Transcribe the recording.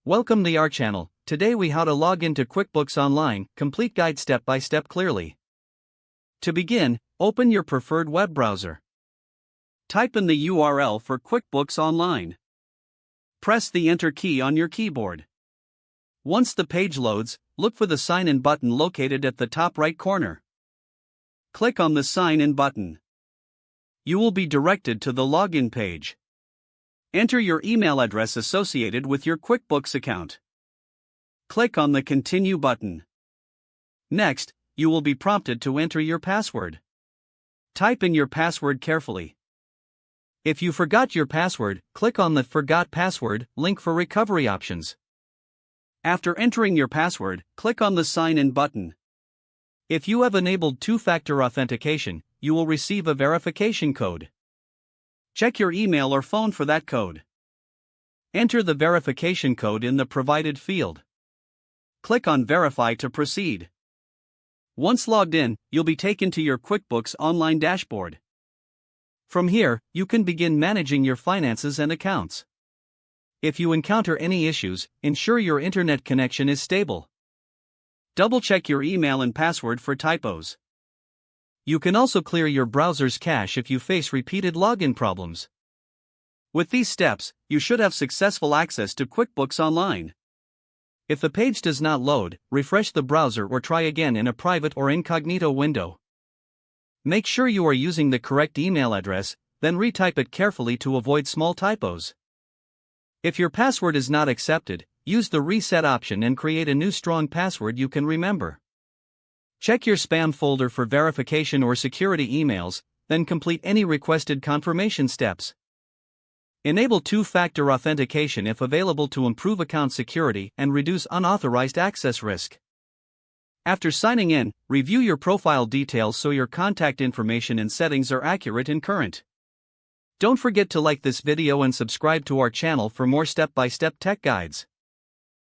Welcome to our channel. Today we how to log into QuickBooks Online, complete guide step by step clearly. To begin, open your preferred web browser. Type in the URL for QuickBooks Online. Press the Enter key on your keyboard. Once the page loads, look for the Sign In button located at the top right corner. Click on the Sign In button. You will be directed to the login page. Enter your email address associated with your QuickBooks account. Click on the Continue button. Next, you will be prompted to enter your password. Type in your password carefully. If you forgot your password, click on the Forgot Password link for recovery options. After entering your password, click on the Sign In button. If you have enabled two-factor authentication, you will receive a verification code. Check your email or phone for that code. Enter the verification code in the provided field. Click on Verify to proceed. Once logged in, you'll be taken to your QuickBooks Online dashboard. From here, you can begin managing your finances and accounts. If you encounter any issues, ensure your internet connection is stable. Double-check your email and password for typos. You can also clear your browser's cache if you face repeated login problems. With these steps, you should have successful access to QuickBooks Online. If the page does not load, refresh the browser or try again in a private or incognito window. Make sure you are using the correct email address, then retype it carefully to avoid small typos. If your password is not accepted, use the reset option and create a new strong password you can remember. Check your spam folder for verification or security emails, then complete any requested confirmation steps. Enable two-factor authentication if available to improve account security and reduce unauthorized access risk. After signing in, review your profile details so your contact information and settings are accurate and current. Don't forget to like this video and subscribe to our channel for more step-by-step tech guides.